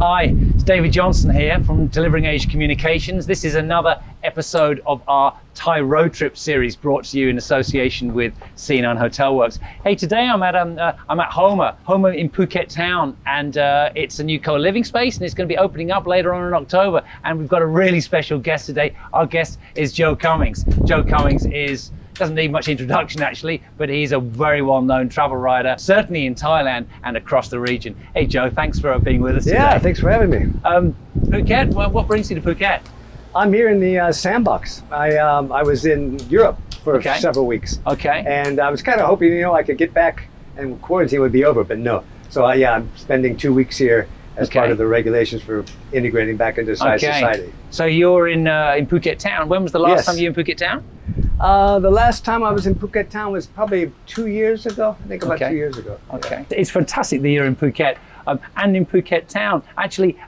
Hi, it's David Johnson here from Delivering Age Communications. This is another episode of our Thai road trip series brought to you in association with C9 Hotelworks. Hey, today I'm at Homer in Phuket Town, and it's a new co-living space, and it's going to be opening up later on in October. And we've got a really special guest today. Our guest is Joe Cummings. Joe Cummings doesn't need much introduction actually, but he's a very well-known travel writer, certainly in Thailand and across the region. Hey Joe, thanks for being with us today. Yeah, thanks for having me. Phuket, well, what brings you to Phuket? I'm here in the Sandbox. I was in Europe for several weeks. Okay. And I was kind of hoping, I could get back and quarantine would be over, but no. So I'm spending 2 weeks here as part of the regulations for integrating back into society. So you're in Phuket Town. When was the last time you were in Phuket Town? The last time I was in Phuket Town was probably 2 years ago. I think about 2 years ago. Okay. Yeah. It's fantastic that you're in Phuket and in Phuket Town, actually,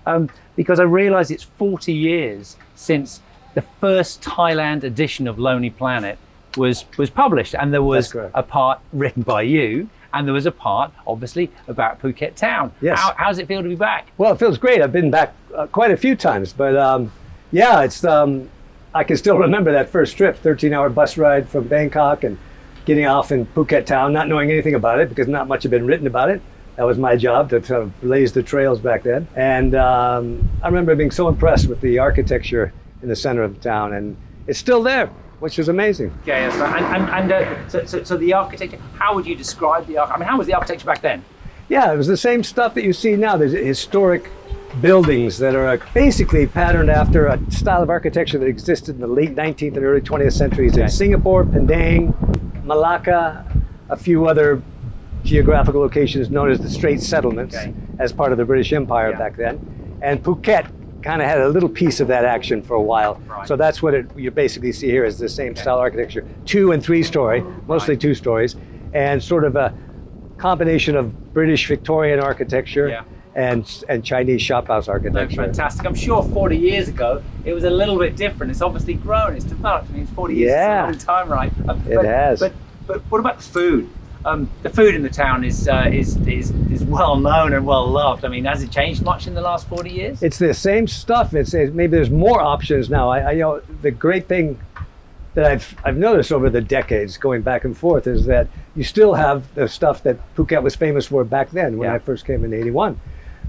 because I realise it's 40 years since the first Thailand edition of Lonely Planet was published, and there was a part written by you, and there was a part, obviously, about Phuket Town. Yes. How does it feel to be back? Well, it feels great. I've been back quite a few times, but it's I can still remember that first trip, 13-hour bus ride from Bangkok and getting off in Phuket Town, not knowing anything about it because not much had been written about it. That was my job to sort of blaze the trails back then. And I remember being so impressed with the architecture in the center of the town, and it's still there, which is amazing. Okay, so the architecture, how would you describe the architecture? I mean, how was the architecture back then? Yeah, it was the same stuff that you see now. There's historic buildings that are basically patterned after a style of architecture that existed in the late 19th and early 20th centuries in Singapore, Penang, Malacca, a few other geographical locations known as the Straits Settlements as part of the British Empire back then. And Phuket kind of had a little piece of that action for a while. Right. So that's what you basically see here is the same style architecture, 2- and 3-story, mostly 2 stories, and sort of a combination of British Victorian architecture and Chinese shophouse architecture. No, fantastic. I'm sure 40 years ago it was a little bit different. It's obviously grown, it's developed. I mean, 40 years is a long time, right? It has. But what about the food? The food in the town is well known and well loved. I mean, has it changed much in the last 40 years? It's the same stuff. Maybe there's more options now. The great thing that I've noticed over the decades going back and forth is that you still have the stuff that Phuket was famous for back then when I first came in '81.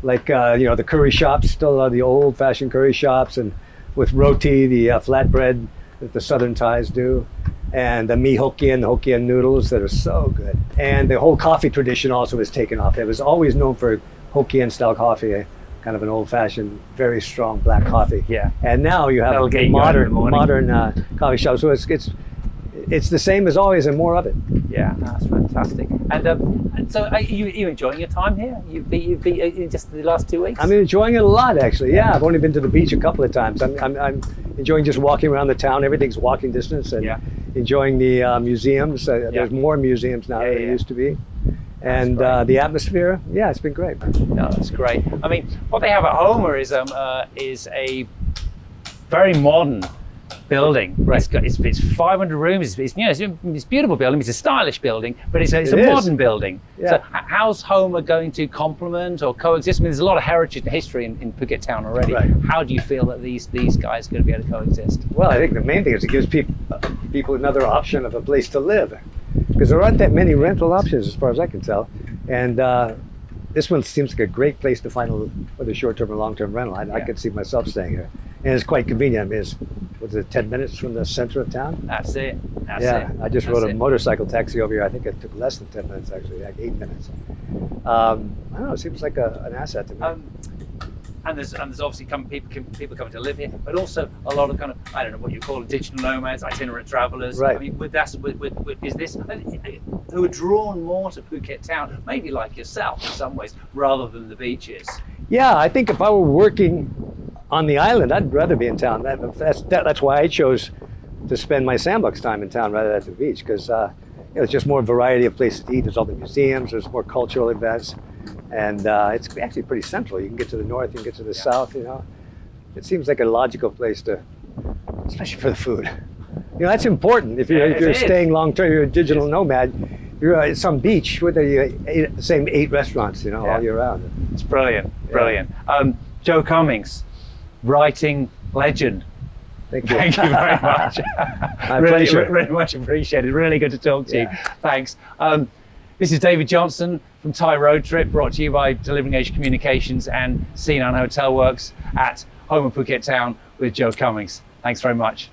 Like, the curry shops, still are the old-fashioned curry shops, and with roti, the flatbread that the Southern Thais do, and the mee Hokkien, the Hokkien noodles that are so good. And the whole coffee tradition also has taken off. It was always known for Hokkien-style coffee, kind of an old-fashioned, very strong black coffee. Yeah. And now you have modern coffee shops. So it's the same as always and more of it. Yeah, that's fantastic. And so are you enjoying your time here? You've been just the last 2 weeks? I'm enjoying it a lot, actually. Yeah, I've only been to the beach a couple of times. I'm enjoying just walking around the town. Everything's walking distance, and enjoying the museums. There's more museums now than there used to be. And the atmosphere, it's been great. No, that's great. I mean, what they have at Homer is a very modern building. Right. It's 500 rooms. It's a beautiful building. It's a stylish building, but it's a modern building. Yeah. So how's Homer going to complement or coexist? I mean, there's a lot of heritage and history in Phuket Town already. Right. How do you feel that these guys are going to be able to coexist? Well, I think the main thing is it gives people another option of a place to live, because there aren't that many rental options as far as I can tell, and this one seems like a great place to find whether short-term or long-term rental. I could see myself staying here. And it's quite convenient. I mean, it's 10 minutes from the center of town? That's it. I just rode a motorcycle taxi over here. I think it took less than 10 minutes, actually, like 8 minutes. I don't know, it seems like an asset to me. And there's obviously people coming to live here, but also a lot of kind of, I don't know what you call them, digital nomads, itinerant travelers. Right. I mean, is this who are drawn more to Phuket Town, maybe like yourself in some ways, rather than the beaches? Yeah, I think if I were working on the island, I'd rather be in town. That's why I chose to spend my Sandbox time in town rather than at the beach, because it's just more variety of places to eat. There's all the museums, there's more cultural events, and it's actually pretty central. You can get to the north, you can get to the south. It seemes like a logical place to, especially for the food. That's important. If you're staying long term, you're a digital nomad. You're at some beach where you eat at the same 8 restaurants, all year round. It's brilliant. Joe Cummings, writing legend. Thank you. Thank you very much. pleasure. Really much appreciated. Really good to talk to you. Thanks. This is David Johnson from Thai Road Trip, brought to you by Delivering Age Communications and Sinan Hotelworks at home of Phuket Town with Joe Cummings. Thanks very much.